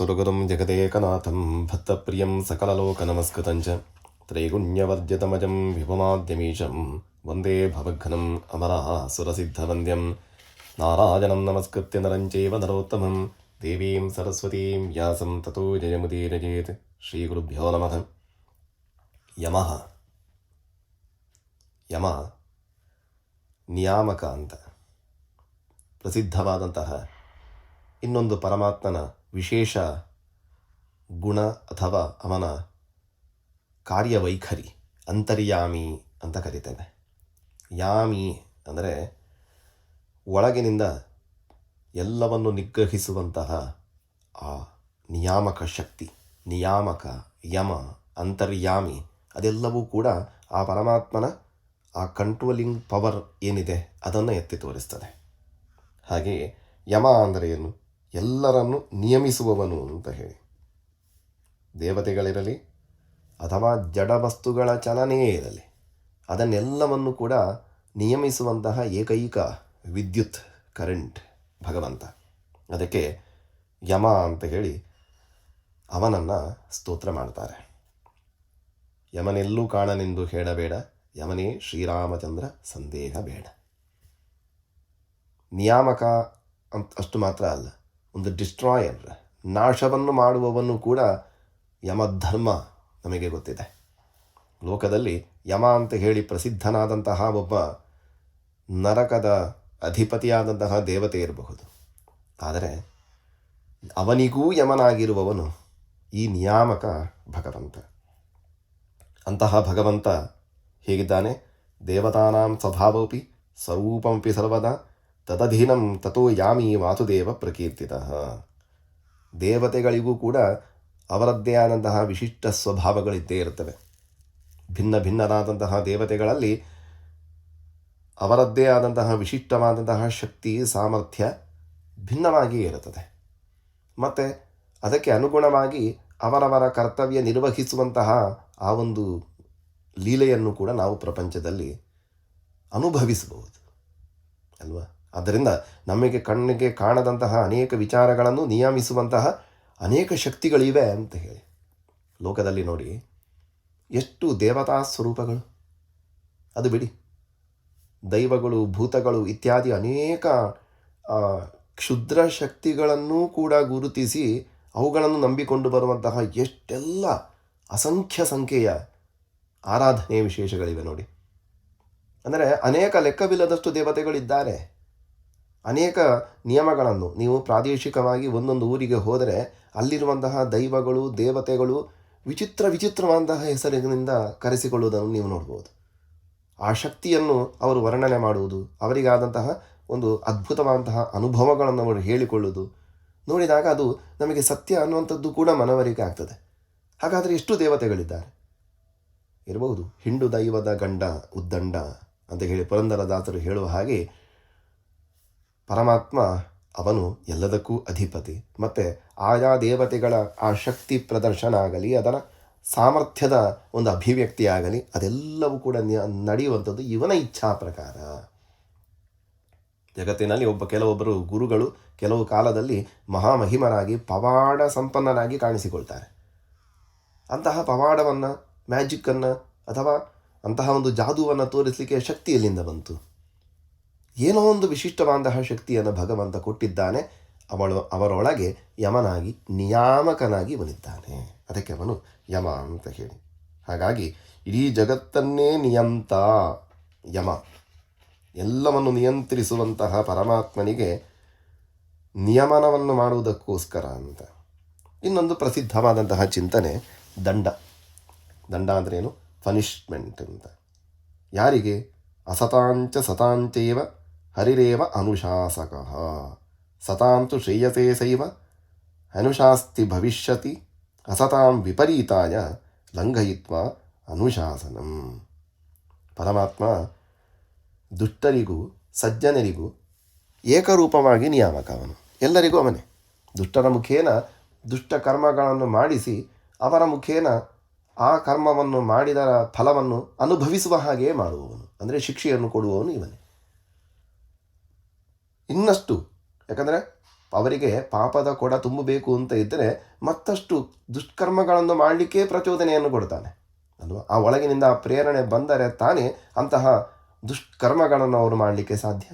ಸುರಗುರುಂ ಜಗದೇಕನಾಥಂ ಭಕ್ತಪ್ರಿಯಂ ಸಕಲಲೋಕನಮಸ್ಕೃತಂ ಚ ತ್ರೈಗುಣ್ಯವರ್ಜಿತಮಜಂ ವಿಭುಮಾದ್ಯಮೀಶಂ ವಂದೇ ಭವಘ್ನಂ ಅಮರಾಸುರಸಿದ್ಧವಂದ್ಯಂ ನಾರಾಯಣಂ ನಮಸ್ಕೃತ್ಯ ನರಂ ಚೈವ ನರೋತ್ತಮಂ ದೇವೀಂ ಸರಸ್ವತೀಂ ವ್ಯಾಸಂ ತತೋ ಜಯಮುದೀರಯೇತ್. ಶ್ರೀಗುರುಭ್ಯೋ ನಮಃ. ಯಮಃ ಯಮ ನಿಯಾಮಕ ಅಂತ ಪ್ರಸಿದ್ಧವಾದಂತಹ ಇನ್ನೊಂದು ಪರಮಾತ್ಮನ ವಿಶೇಷ ಗುಣ ಅಥವಾ ಅವನ ಕಾರ್ಯವೈಖರಿ ಅಂತರ್ಯಾಮಿ ಅಂತ ಕರಿತೇವೆ. ಯಾಮಿ ಅಂದರೆ ಒಳಗಿನಿಂದ ಎಲ್ಲವನ್ನು ನಿಗ್ರಹಿಸುವಂತಹ ಆ ನಿಯಾಮಕ ಶಕ್ತಿ. ನಿಯಾಮಕ, ಯಮ, ಅಂತರ್ಯಾಮಿ ಅದೆಲ್ಲವೂ ಕೂಡ ಆ ಪರಮಾತ್ಮನ ಆ ಕಂಟ್ರೋಲಿಂಗ್ ಪವರ್ ಏನಿದೆ ಅದನ್ನು ಎತ್ತಿ ತೋರಿಸ್ತದೆ. ಹಾಗೆಯೇ ಯಮ ಅಂದರೆ ಏನು? ಎಲ್ಲರನ್ನು ನಿಯಮಿಸುವವನು ಅಂತ ಹೇಳಿ. ದೇವತೆಗಳಿರಲಿ ಅಥವಾ ಜಡ ವಸ್ತುಗಳ ಚಲನೆಯೇ ಇರಲಿ, ಅದನ್ನೆಲ್ಲವನ್ನು ಕೂಡ ನಿಯಮಿಸುವಂತಹ ಏಕೈಕ ವಿದ್ಯುತ್ ಕರೆಂಟ್ ಭಗವಂತ. ಅದಕ್ಕೆ ಯಮ ಅಂತ ಹೇಳಿ ಅವನನ್ನು ಸ್ತೋತ್ರ ಮಾಡ್ತಾರೆ. ಯಮನೆಲ್ಲೂ ಕಾಣನೆಂದು ಹೇಳಬೇಡ, ಯಮನೇ ಶ್ರೀರಾಮಚಂದ್ರ ಸಂದೇಹ ಬೇಡ. ನಿಯಾಮಕ ಅಂತ ಅಷ್ಟು ಮಾತ್ರ ಅಲ್ಲ, ಒಂದು ಡಿಸ್ಟ್ರಾಯರ್, ನಾಶವನ್ನು ಮಾಡುವವನು ಕೂಡ ಯಮಧರ್ಮ ನಮಗೆ ಗೊತ್ತಿದೆ. ಲೋಕದಲ್ಲಿ ಯಮ ಅಂತ ಹೇಳಿ ಪ್ರಸಿದ್ಧನಾದಂತಹ ಒಬ್ಬ ನರಕದ ಅಧಿಪತಿಯಾದಂತಹ ದೇವತೆ ಇರಬಹುದು. ಆದರೆ ಅವನಿಗೂ ಯಮನಾಗಿರುವವನು ಈ ನಿಯಾಮಕ ಭಗವಂತ. ಅಂತಹ ಭಗವಂತ ಹೇಗಿದ್ದಾನೆ? ದೇವತಾನಾಂ ಸ್ವಭಾವೋಪಿ ಸ್ವರೂಪಮಪಿ ಸರ್ವದಾ ತದಧೀನಂ ತಥೋ ಯಾಮಿ ವಾಸುದೇವ ಪ್ರಕೀರ್ತಿತಃ. ದೇವತೆಗಳಿಗೂ ಕೂಡ ಅವರದ್ದೇ ಆದಂತಹ ವಿಶಿಷ್ಟ ಸ್ವಭಾವಗಳಿದ್ದೇ ಇರುತ್ತವೆ. ಭಿನ್ನ ಭಿನ್ನರಾದಂತಹ ದೇವತೆಗಳಲ್ಲಿ ಅವರದ್ದೇ ಆದಂತಹ ವಿಶಿಷ್ಟವಾದಂತಹ ಶಕ್ತಿ, ಸಾಮರ್ಥ್ಯ ಭಿನ್ನವಾಗಿಯೇ ಇರುತ್ತದೆ. ಮತ್ತು ಅದಕ್ಕೆ ಅನುಗುಣವಾಗಿ ಅವರವರ ಕರ್ತವ್ಯ ನಿರ್ವಹಿಸುವಂತಹ ಆ ಒಂದು ಲೀಲೆಯನ್ನು ಕೂಡ ನಾವು ಪ್ರಪಂಚದಲ್ಲಿ ಅನುಭವಿಸಬಹುದು ಅಲ್ವಾ? ಆದ್ದರಿಂದ ನಮಗೆ ಕಣ್ಣಿಗೆ ಕಾಣದಂತಹ ಅನೇಕ ವಿಚಾರಗಳನ್ನು ನಿಯಮಿಸುವಂತಹ ಅನೇಕ ಶಕ್ತಿಗಳಿವೆ ಅಂತ ಹೇಳಿ. ಲೋಕದಲ್ಲಿ ನೋಡಿ ಎಷ್ಟು ದೇವತಾ ಸ್ವರೂಪಗಳು. ಅದು ಬಿಡಿ, ದೈವಗಳು, ಭೂತಗಳು ಇತ್ಯಾದಿ ಅನೇಕ ಕ್ಷುದ್ರ ಶಕ್ತಿಗಳನ್ನೂ ಕೂಡ ಗುರುತಿಸಿ ಅವುಗಳನ್ನು ನಂಬಿಕೊಂಡು ಬರುವಂತಹ ಎಷ್ಟೆಲ್ಲ ಅಸಂಖ್ಯ ಸಂಖ್ಯೆಯ ಆರಾಧನೆ ವಿಶೇಷಗಳಿವೆ ನೋಡಿ. ಅಂದರೆ ಅನೇಕ ಲೆಕ್ಕವಿಲ್ಲದಷ್ಟು ದೇವತೆಗಳಿದ್ದಾರೆ. ಅನೇಕ ನಿಯಮಗಳನ್ನು ನೀವು ಪ್ರಾದೇಶಿಕವಾಗಿ ಒಂದೊಂದು ಊರಿಗೆ ಹೋದರೆ ಅಲ್ಲಿರುವಂತಹ ದೈವಗಳು, ದೇವತೆಗಳು ವಿಚಿತ್ರವಾದಂತಹ ಹೆಸರಿನಿಂದ ಕರೆಸಿಕೊಳ್ಳುವುದನ್ನು ನೀವು ನೋಡ್ಬೋದು. ಆ ಶಕ್ತಿಯನ್ನು ಅವರು ವರ್ಣನೆ ಮಾಡುವುದು, ಅವರಿಗಾದಂತಹ ಒಂದು ಅದ್ಭುತವಾದಂತಹ ಅನುಭವಗಳನ್ನು ಅವರು ಹೇಳಿಕೊಳ್ಳುವುದು ನೋಡಿದಾಗ ಅದು ನಮಗೆ ಸತ್ಯ ಅನ್ನುವಂಥದ್ದು ಕೂಡ ಮನವರಿಕೆ ಆಗ್ತದೆ. ಹಾಗಾದರೆ ಎಷ್ಟು ದೇವತೆಗಳಿದ್ದಾರೆ ಇರಬಹುದು? ಹಿಂಡು ದೈವದ ಗಂಡ ಉದ್ದಂಡ ಅಂತ ಹೇಳಿ ಪುರಂದರದಾಸರು ಹೇಳುವ ಹಾಗೆ ಪರಮಾತ್ಮ ಅವನು ಎಲ್ಲದಕ್ಕೂ ಅಧಿಪತಿ. ಮತ್ತು ಆಯಾ ದೇವತೆಗಳ ಆ ಶಕ್ತಿ ಪ್ರದರ್ಶನ ಆಗಲಿ, ಅದರ ಸಾಮರ್ಥ್ಯದ ಒಂದು ಅಭಿವ್ಯಕ್ತಿಯಾಗಲಿ, ಅದೆಲ್ಲವೂ ಕೂಡ ನಡೆಯುವಂಥದ್ದು ಇವನ ಇಚ್ಛಾ ಪ್ರಕಾರ. ಜಗತ್ತಿನಲ್ಲಿ ಕೆಲವೊಬ್ಬರು ಗುರುಗಳು ಕೆಲವು ಕಾಲದಲ್ಲಿ ಮಹಾಮಹಿಮರಾಗಿ ಪವಾಡ ಸಂಪನ್ನರಾಗಿ ಕಾಣಿಸಿಕೊಳ್ತಾರೆ. ಅಂತಹ ಪವಾಡವನ್ನು, ಮ್ಯಾಜಿಕ್ಕನ್ನು ಅಥವಾ ಅಂತಹ ಒಂದು ಜಾದುವನ್ನು ತೋರಿಸಲಿಕ್ಕೆ ಶಕ್ತಿ ಎಲ್ಲಿಂದ ಬಂತು? ಏನೋ ಒಂದು ವಿಶಿಷ್ಟವಾದಂತಹ ಶಕ್ತಿಯನ್ನು ಭಗವಂತ ಕೊಟ್ಟಿದ್ದಾನೆ. ಅವರೊಳಗೆ ಯಮನಾಗಿ ನಿಯಾಮಕನಾಗಿ ಬಂದಿದ್ದಾನೆ. ಅದಕ್ಕೆ ಅವನು ಯಮ ಅಂತ ಹೇಳಿ. ಹಾಗಾಗಿ ಇಡೀ ಜಗತ್ತನ್ನೇ ನಿಯಂತ ಯಮ, ಎಲ್ಲವನ್ನು ನಿಯಂತ್ರಿಸುವಂತಹ ಪರಮಾತ್ಮನಿಗೆ ನಿಯಮನವನ್ನು ಮಾಡುವುದಕ್ಕೋಸ್ಕರ ಅಂತ. ಇನ್ನೊಂದು ಪ್ರಸಿದ್ಧವಾದಂತಹ ಚಿಂತನೆ ದಂಡ. ದಂಡ ಅಂದರೆ ಏನು? ಪನಿಷ್ಮೆಂಟ್ ಅಂತ. ಯಾರಿಗೆ? ಅಸತಾಂಚ ಸತಾಂಚೈವ ಹರಿರೇವ ಅನುಶಾಸಕಃ. ಸತಾಂತು ಶ್ರೇಯಸೇ ಸೈವ ಅನುಶಾಸ್ತಿ ಭವಿಷ್ಯತಿ ಅಸತಾಂ ವಿಪರೀತಾಯ ಲಂಘಯಿತ್ವ ಅನುಶಾಸನಂ. ಪರಮಾತ್ಮ ದುಷ್ಟರಿಗೂ ಸಜ್ಜನರಿಗೂ ಏಕರೂಪವಾಗಿ ನಿಯಾಮಕ. ಅವನು ಎಲ್ಲರಿಗೂ ಅವನೇ. ದುಷ್ಟರ ಮುಖೇನ ದುಷ್ಟ ಕರ್ಮಗಳನ್ನು ಮಾಡಿಸಿ ಅವರ ಮುಖೇನ ಆ ಕರ್ಮವನ್ನು ಮಾಡಿದ ಫಲವನ್ನು ಅನುಭವಿಸುವ ಹಾಗೆಯೇ ಮಾಡುವವನು, ಅಂದರೆ ಶಿಕ್ಷೆಯನ್ನು ಕೊಡುವವನು ಇವನೇ. ಇನ್ನಷ್ಟು ಯಾಕಂದರೆ ಅವರಿಗೆ ಪಾಪದ ಕೊಡ ತುಂಬಬೇಕು ಅಂತ ಇದ್ದರೆ ಮತ್ತಷ್ಟು ದುಷ್ಕರ್ಮಗಳನ್ನು ಮಾಡಲಿಕ್ಕೆ ಪ್ರಚೋದನೆಯನ್ನು ಕೊಡ್ತಾನೆ ಅಲ್ವಾ. ಆ ಒಳಗಿನಿಂದ ಆ ಪ್ರೇರಣೆ ಬಂದರೆ ತಾನೇ ಅಂತಹ ದುಷ್ಕರ್ಮಗಳನ್ನು ಅವರು ಮಾಡಲಿಕ್ಕೆ ಸಾಧ್ಯ.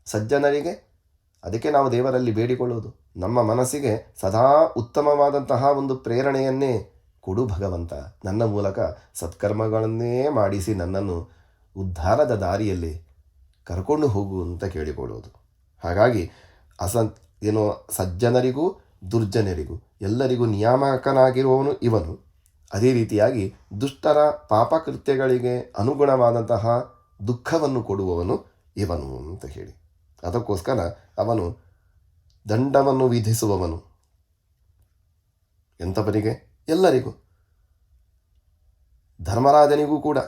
ಸಜ್ಜನರಿಗೆ ಅದಕ್ಕೆ ನಾವು ದೇವರಲ್ಲಿ ಬೇಡಿಕೊಳ್ಳುವುದು, ನಮ್ಮ ಮನಸ್ಸಿಗೆ ಸದಾ ಉತ್ತಮವಾದಂತಹ ಒಂದು ಪ್ರೇರಣೆಯನ್ನೇ ಕೊಡು ಭಗವಂತ, ನನ್ನ ಮೂಲಕ ಸತ್ಕರ್ಮಗಳನ್ನೇ ಮಾಡಿಸಿ ನನ್ನನ್ನು ಉದ್ಧಾರದ ದಾರಿಯಲ್ಲಿ ಕರ್ಕೊಂಡು ಹೋಗು ಅಂತ ಕೇಳಿಕೊಳ್ಳುವುದು. ಹಾಗಾಗಿ ಏನು ಸಜ್ಜನರಿಗೂ ದುರ್ಜನರಿಗೂ ಎಲ್ಲರಿಗೂ ನಿಯಾಮಕನಾಗಿರುವವನು ಇವನು. ಅದೇ ರೀತಿಯಾಗಿ ದುಷ್ಟರ ಪಾಪಕೃತ್ಯಗಳಿಗೆ ಅನುಗುಣವಾದಂತಹ ದುಃಖವನ್ನು ಕೊಡುವವನು ಇವನು ಅಂತ ಹೇಳಿ, ಅದಕ್ಕೋಸ್ಕರ ಅವನು ದಂಡವನ್ನು ವಿಧಿಸುವವನು. ಎಂಥವರಿಗೆ? ಎಲ್ಲರಿಗೂ. ಧರ್ಮರಾಜನಿಗೂ ಕೂಡ.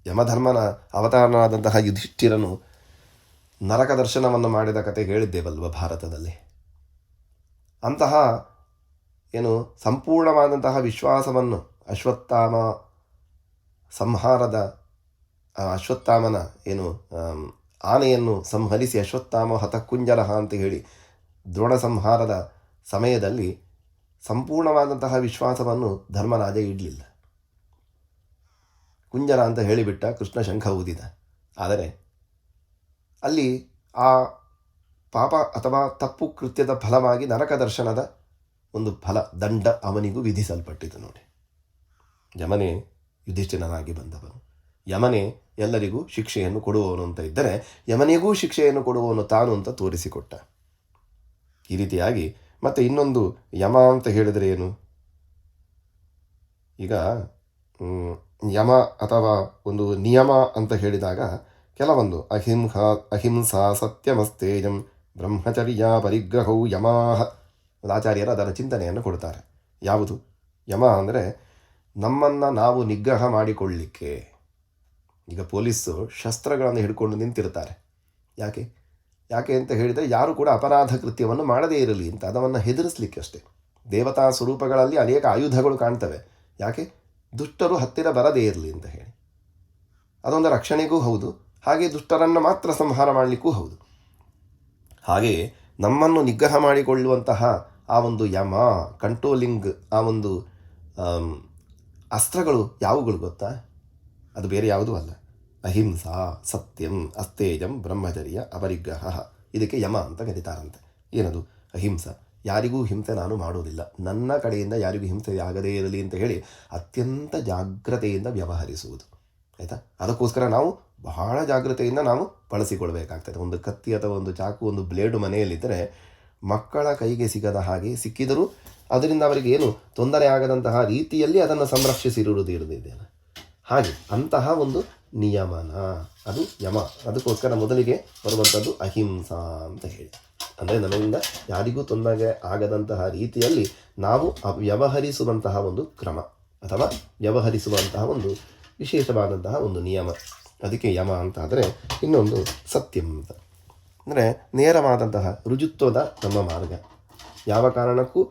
ಯಮಧರ್ಮನ ಅವತಾರನಾದಂತಹ ಯುಧಿಷ್ಠಿರನು ನರಕ ದರ್ಶನವನ್ನು ಮಾಡಿದ ಕತೆ ಹೇಳಿದ್ದೇವಲ್ವ ಭಾರತದಲ್ಲಿ. ಅಂತಹ ಏನು ಸಂಪೂರ್ಣವಾದಂತಹ ವಿಶ್ವಾಸವನ್ನು ಅಶ್ವತ್ಥಾಮ ಸಂಹಾರದ ಅಶ್ವತ್ಥಾಮನ ಏನು ಆನೆಯನ್ನು ಸಂಹರಿಸಿ ಅಶ್ವತ್ಥಾಮ ಹತಕುಂಜರಹ ಅಂತ ಹೇಳಿ ದ್ರೋಣ ಸಂಹಾರದ ಸಮಯದಲ್ಲಿ ಸಂಪೂರ್ಣವಾದಂತಹ ವಿಶ್ವಾಸವನ್ನು ಧರ್ಮರಾಜ ಇಡಲಿಲ್ಲ. ಕುಂಜರ ಅಂತ ಹೇಳಿಬಿಟ್ಟ, ಕೃಷ್ಣ ಶಂಖ ಊದಿದ. ಆದರೆ ಅಲ್ಲಿ ಆ ಪಾಪ ಅಥವಾ ತಪ್ಪು ಕೃತ್ಯದ ಫಲವಾಗಿ ನರಕ ದರ್ಶನದ ಒಂದು ಫಲ ದಂಡ ಅವನಿಗೂ ವಿಧಿಸಲ್ಪಟ್ಟಿತು ನೋಡಿ. ಯಮನೇ ಯುಧಿಷ್ಠಿರನಾಗಿ ಬಂದವನು, ಯಮನೇ ಎಲ್ಲರಿಗೂ ಶಿಕ್ಷೆಯನ್ನು ಕೊಡುವವನು ಅಂತ ಇದ್ದರೆ ಯಮನಿಗೂ ಶಿಕ್ಷೆಯನ್ನು ಕೊಡುವವನು ತಾನು ಅಂತ ತೋರಿಸಿಕೊಟ್ಟ. ಈ ರೀತಿಯಾಗಿ ಮತ್ತು ಇನ್ನೊಂದು ಯಮ ಅಂತ ಹೇಳಿದರೆ ಏನು? ಈಗ ಯಮ ಅಥವಾ ಒಂದು ನಿಯಮ ಅಂತ ಹೇಳಿದಾಗ ಕೆಲವೊಂದು ಅಹಿಂಸಾ ಸತ್ಯಮಸ್ತೇಜಂ ಬ್ರಹ್ಮಚರ್ಯ ಪರಿಗ್ರಹೌ ಯಮಾಹ ಆಚಾರ್ಯರು ಅದರ ಚಿಂತನೆಯನ್ನು ಕೊಡ್ತಾರೆ. ಯಾವುದು ಯಮ ಅಂದರೆ ನಮ್ಮನ್ನು ನಾವು ನಿಗ್ರಹ ಮಾಡಿಕೊಳ್ಳಲಿಕ್ಕೆ. ಈಗ ಪೊಲೀಸು ಶಸ್ತ್ರಗಳನ್ನು ಹಿಡ್ಕೊಂಡು ನಿಂತಿರ್ತಾರೆ. ಯಾಕೆ ಅಂತ ಹೇಳಿದರೆ ಯಾರು ಕೂಡ ಅಪರಾಧ ಕೃತ್ಯವನ್ನು ಮಾಡದೇ ಇರಲಿ ಅಂತ, ಅದನ್ನು ಹೆದರಿಸಲಿಕ್ಕೆ ಅಷ್ಟೇ. ದೇವತಾ ಸ್ವರೂಪಗಳಲ್ಲಿ ಅನೇಕ ಆಯುಧಗಳು ಕಾಣ್ತವೆ. ಯಾಕೆ? ದುಷ್ಟರು ಹತ್ತಿರ ಬರದೇ ಇರಲಿ ಅಂತ ಹೇಳಿ. ಅದೊಂದು ರಕ್ಷಣೆಗೂ ಹೌದು, ಹಾಗೆ ದುಷ್ಟರನ್ನು ಮಾತ್ರ ಸಂಹಾರ ಮಾಡಲಿಕ್ಕೂ ಹೌದು. ಹಾಗೆಯೇ ನಮ್ಮನ್ನು ನಿಗ್ರಹ ಮಾಡಿಕೊಳ್ಳುವಂತಹ ಆ ಒಂದು ಯಮ ಕಂಟ್ರೋಲಿಂಗ್ ಆ ಒಂದು ಅಸ್ತ್ರಗಳು ಯಾವುಗಳು ಗೊತ್ತಾ? ಅದು ಬೇರೆ ಯಾವುದೂ ಅಲ್ಲ. ಅಹಿಂಸಾ ಸತ್ಯಂ ಅಸ್ತೇಜಂ ಬ್ರಹ್ಮಚರ್ಯ ಅಪರಿಗ್ರಹ, ಇದಕ್ಕೆ ಯಮ ಅಂತ ಕರೀತಾರಂತೆ. ಏನದು? ಅಹಿಂಸಾ, ಯಾರಿಗೂ ಹಿಂಸೆ ನಾನು ಮಾಡೋದಿಲ್ಲ, ನನ್ನ ಕಡೆಯಿಂದ ಯಾರಿಗೂ ಹಿಂಸೆ ಆಗದೇ ಇರಲಿ ಅಂತ ಹೇಳಿ ಅತ್ಯಂತ ಜಾಗ್ರತೆಯಿಂದ ವ್ಯವಹರಿಸುವುದು. ಆಯಿತಾ? ಅದಕ್ಕೋಸ್ಕರ ನಾವು ಬಹಳ ಜಾಗ್ರತೆಯಿಂದ ನಾವು ಬಳಸಿಕೊಳ್ಬೇಕಾಗ್ತದೆ. ಒಂದು ಕತ್ತಿ ಅಥವಾ ಒಂದು ಚಾಕು, ಒಂದು ಬ್ಲೇಡು ಮನೆಯಲ್ಲಿದ್ದರೆ ಮಕ್ಕಳ ಕೈಗೆ ಸಿಗದ ಹಾಗೆ, ಸಿಕ್ಕಿದರೂ ಅದರಿಂದ ಅವರಿಗೆ ಏನು ತೊಂದರೆ ಆಗದಂತಹ ರೀತಿಯಲ್ಲಿ ಅದನ್ನು ಸಂರಕ್ಷಿಸಿರುವುದು ಇರುವುದಿದೆಯಲ್ಲ, ಹಾಗೆ ಅಂತಹ ಒಂದು ನಿಯಮನ ಅದು ಯಮ. ಅದಕ್ಕೋಸ್ಕರ ಮೊದಲಿಗೆ ಬರುವಂಥದ್ದು ಅಹಿಂಸಾ ಅಂತ ಹೇಳಿ, ಅಂದರೆ ನಮ್ಮಿಂದ ಯಾರಿಗೂ ತೊಂದರೆ ಆಗದಂತಹ ರೀತಿಯಲ್ಲಿ ನಾವು ವ್ಯವಹರಿಸುವಂತಹ ಒಂದು ಕ್ರಮ ಅಥವಾ ವ್ಯವಹರಿಸುವಂತಹ ಒಂದು ವಿಶೇಷವಾದಂತಹ ಒಂದು ನಿಯಮ, ಅದಕ್ಕೆ ಯಮ ಅಂತ. ಆದರೆ ಇನ್ನೊಂದು ಸತ್ಯಂ ಅಂತ ಅಂದರೆ ನೇರವಾದಂತಹ ರುಜುತ್ವದ ನಮ್ಮ ಮಾರ್ಗ, ಯಾವ ಕಾರಣಕ್ಕೂ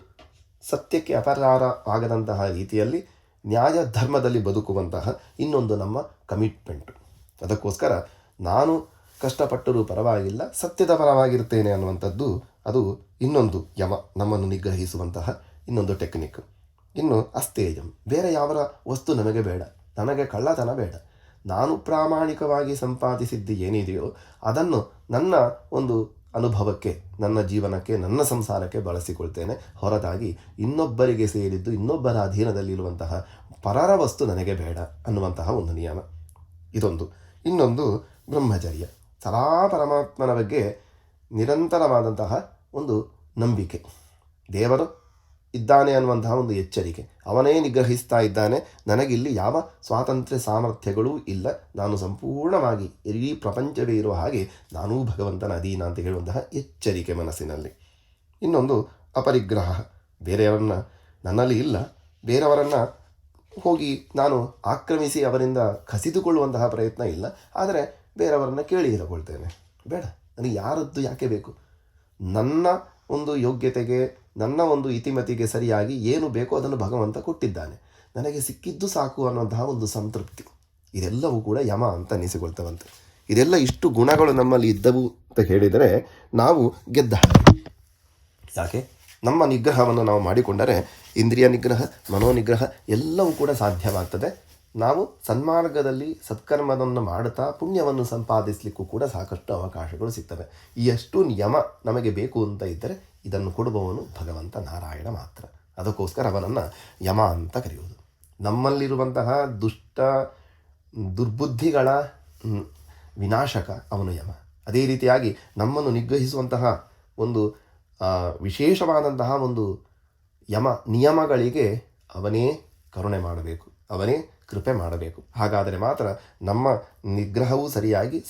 ಸತ್ಯಕ್ಕೆ ಅಪರಾಧ ಆಗದಂತಹ ರೀತಿಯಲ್ಲಿ ನ್ಯಾಯ ಧರ್ಮದಲ್ಲಿ ಬದುಕುವಂತಹ ಇನ್ನೊಂದು ನಮ್ಮ ಕಮಿಟ್ಮೆಂಟು. ಅದಕ್ಕೋಸ್ಕರ ನಾನು ಕಷ್ಟಪಟ್ಟರೂ ಪರವಾಗಿಲ್ಲ, ಸತ್ಯದ ಪರವಾಗಿರ್ತೇನೆ ಅನ್ನುವಂಥದ್ದು ಅದು ಇನ್ನೊಂದು ಯಮ, ನಮ್ಮನ್ನು ನಿಗ್ರಹಿಸುವಂತಹ ಇನ್ನೊಂದು ಟೆಕ್ನಿಕ್. ಇನ್ನು ಅಸ್ತೇಜಂ, ಬೇರೆ ಯಾವ ವಸ್ತು ನಮಗೆ ಬೇಡ, ನನಗೆ ಕಳ್ಳತನ ಬೇಡ, ನಾನು ಪ್ರಾಮಾಣಿಕವಾಗಿ ಸಂಪಾದಿಸಿದ್ದು ಏನಿದೆಯೋ ಅದನ್ನು ನನ್ನ ಒಂದು ಅನುಭವಕ್ಕೆ, ನನ್ನ ಜೀವನಕ್ಕೆ, ನನ್ನ ಸಂಸಾರಕ್ಕೆ ಬಳಸಿಕೊಳ್ತೇನೆ. ಹೊರತಾಗಿ ಇನ್ನೊಬ್ಬರಿಗೆ ಸೇರಿದ್ದು, ಇನ್ನೊಬ್ಬರ ಅಧೀನದಲ್ಲಿರುವಂತಹ ಪರರ ವಸ್ತು ನನಗೆ ಬೇಡ ಅನ್ನುವಂತಹ ಒಂದು ನಿಯಮ ಇದೊಂದು. ಇನ್ನೊಂದು ಬ್ರಹ್ಮಚರ್ಯ, ಸದಾ ಪರಮಾತ್ಮನ ಬಗ್ಗೆ ನಿರಂತರವಾದಂತಹ ಒಂದು ನಂಬಿಕೆ, ದೇವರು ಇದ್ದಾನೆ ಅನ್ನುವಂತಹ ಒಂದು ಎಚ್ಚರಿಕೆ, ಅವನೇ ನಿಗ್ರಹಿಸ್ತಾ ಇದ್ದಾನೆ, ನನಗಿಲ್ಲಿ ಯಾವ ಸ್ವಾತಂತ್ರ್ಯ ಸಾಮರ್ಥ್ಯಗಳೂ ಇಲ್ಲ, ನಾನು ಸಂಪೂರ್ಣವಾಗಿ ಇಡೀ ಪ್ರಪಂಚವೇ ಇರುವ ಹಾಗೆ ನಾನೂ ಭಗವಂತನ ಅಧೀನ ಅಂತ ಹೇಳುವಂತಹ ಎಚ್ಚರಿಕೆ ಮನಸ್ಸಿನಲ್ಲಿ. ಇನ್ನೊಂದು ಅಪರಿಗ್ರಹ, ಬೇರೆಯವರನ್ನು ನನ್ನಲ್ಲಿ ಇಲ್ಲ, ಬೇರೆಯವರನ್ನು ಹೋಗಿ ನಾನು ಆಕ್ರಮಿಸಿ ಅವರಿಂದ ಕಸಿದುಕೊಳ್ಳುವಂತಹ ಪ್ರಯತ್ನ ಇಲ್ಲ, ಆದರೆ ಬೇರೆಯವರನ್ನು ಕೇಳಿ ತಗೊಳ್ತೇನೆ, ಬೇಡ, ನನಗೆ ಯಾರದ್ದು ಯಾಕೆ ಬೇಕು, ನನ್ನ ಒಂದು ಯೋಗ್ಯತೆಗೆ, ನನ್ನ ಒಂದು ಇತಿಮತಿಗೆ ಸರಿಯಾಗಿ ಏನು ಬೇಕೋ ಅದನ್ನು ಭಗವಂತ ಕೊಟ್ಟಿದ್ದಾನೆ, ನನಗೆ ಸಿಕ್ಕಿದ್ದು ಸಾಕು ಅನ್ನುವಂತಹ ಒಂದು ಸಂತೃಪ್ತಿ, ಇದೆಲ್ಲವೂ ಕೂಡ ಯಮ ಅಂತ ಅನಿಸಿಕೊಳ್ತವಂತೆ. ಇದೆಲ್ಲ ಇಷ್ಟು ಗುಣಗಳು ನಮ್ಮಲ್ಲಿ ಇದ್ದವು ಅಂತ ಹೇಳಿದರೆ ನಾವು ಗೆದ್ದ ಹಾಗೆ. ಯಾಕೆ? ನಮ್ಮ ನಿಗ್ರಹವನ್ನು ನಾವು ಮಾಡಿಕೊಂಡರೆ ಇಂದ್ರಿಯ ನಿಗ್ರಹ, ಮನೋನಿಗ್ರಹ ಎಲ್ಲವೂ ಕೂಡ ಸಾಧ್ಯವಾಗ್ತದೆ. ನಾವು ಸನ್ಮಾರ್ಗದಲ್ಲಿ ಸತ್ಕರ್ಮವನ್ನು ಮಾಡುತ್ತಾ ಪುಣ್ಯವನ್ನು ಸಂಪಾದಿಸಲಿಕ್ಕೂ ಕೂಡ ಸಾಕಷ್ಟು ಅವಕಾಶಗಳು ಸಿಗ್ತವೆ. ಈ ಎಷ್ಟು ನಿಯಮ ನಮಗೆ ಬೇಕು ಅಂತ ಇದ್ದರೆ ಇದನ್ನು ಕೊಡುವವನು ಭಗವಂತ ನಾರಾಯಣ ಮಾತ್ರ. ಅದಕ್ಕೋಸ್ಕರ ಅವನನ್ನು ಯಮ ಅಂತ ಕರೆಯುವುದು. ನಮ್ಮಲ್ಲಿರುವಂತಹ ದುರ್ಬುದ್ಧಿಗಳ ವಿನಾಶಕ ಅವನು ಯಮ. ಅದೇ ರೀತಿಯಾಗಿ ನಮ್ಮನ್ನು ನಿಗ್ರಹಿಸುವಂತಹ ಒಂದು ವಿಶೇಷವಾದಂತಹ ಒಂದು ನಿಯಮಗಳಿಗೆ ಅವನೇ ಕರುಣೆ ಮಾಡಬೇಕು, ಅವನೇ ಕೃಪೆ ಮಾಡಬೇಕು. ಹಾಗಾದರೆ ಮಾತ್ರ ನಮ್ಮ ನಿಗ್ರಹವೂ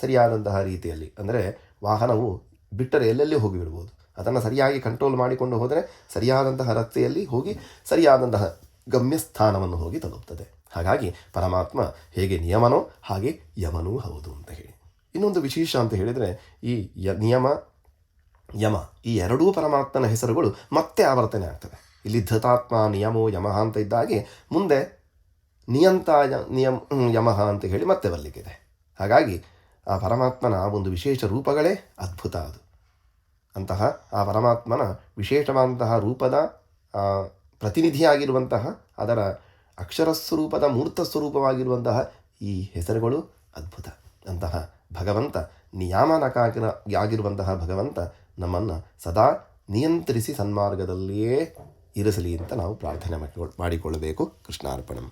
ಸರಿಯಾದಂತಹ ರೀತಿಯಲ್ಲಿ, ಅಂದರೆ ವಾಹನವು ಬಿಟ್ಟರೆ ಎಲ್ಲೆಲ್ಲಿ ಹೋಗಿಬಿಡ್ಬೋದು, ಅದನ್ನು ಸರಿಯಾಗಿ ಕಂಟ್ರೋಲ್ ಮಾಡಿಕೊಂಡು ಹೋದರೆ ಸರಿಯಾದಂತಹ ರಸ್ತೆಯಲ್ಲಿ ಹೋಗಿ ಸರಿಯಾದಂತಹ ಗಮ್ಯಸ್ಥಾನವನ್ನು ಹೋಗಿ ತಲುಪ್ತದೆ. ಹಾಗಾಗಿ ಪರಮಾತ್ಮ ಹೇಗೆ ನಿಯಮನೋ ಹಾಗೆ ಯಮನೂ ಹೌದು ಅಂತ ಹೇಳಿ. ಇನ್ನೊಂದು ವಿಶೇಷ ಅಂತ ಹೇಳಿದರೆ, ಈ ನಿಯಮ ಯಮ ಈ ಎರಡೂ ಪರಮಾತ್ಮನ ಹೆಸರುಗಳು ಮತ್ತೆ ಆವರ್ತನೆ ಆಗ್ತವೆ. ಇಲ್ಲಿ ಧೃತಾತ್ಮ ನಿಯಮೋ ಯಮಃ ಅಂತ ಇದ್ದಾಗೆ ಮುಂದೆ ನಿಯಂತ ಯಮಃ ಅಂತ ಹೇಳಿ ಮತ್ತೆ ಬರಲಿಕ್ಕಿದೆ. ಹಾಗಾಗಿ ಆ ಪರಮಾತ್ಮನ ಒಂದು ವಿಶೇಷ ರೂಪಗಳೇ ಅದ್ಭುತ. ಅದು ಅಂತಹ ಆ ಪರಮಾತ್ಮನ ವಿಶೇಷವಾದಂತಹ ರೂಪದ ಪ್ರತಿನಿಧಿಯಾಗಿರುವಂತಹ, ಅದರ ಅಕ್ಷರಸ್ವರೂಪದ ಮೂರ್ತ ಸ್ವರೂಪವಾಗಿರುವಂತಹ ಈ ಹೆಸರುಗಳು ಅದ್ಭುತ. ಅಂತಹ ಭಗವಂತ, ನಿಯಾಮನಕಾಗಿರುವಂತಹ ಭಗವಂತ ನಮ್ಮನ್ನು ಸದಾ ನಿಯಂತ್ರಿಸಿ ಸನ್ಮಾರ್ಗದಲ್ಲಿಯೇ ಇರಿಸಲಿ ಅಂತ ನಾವು ಪ್ರಾರ್ಥನೆ ಮಾಡಿಕೊಳ್ಳಬೇಕು. ಕೃಷ್ಣಾರ್ಪಣಂ.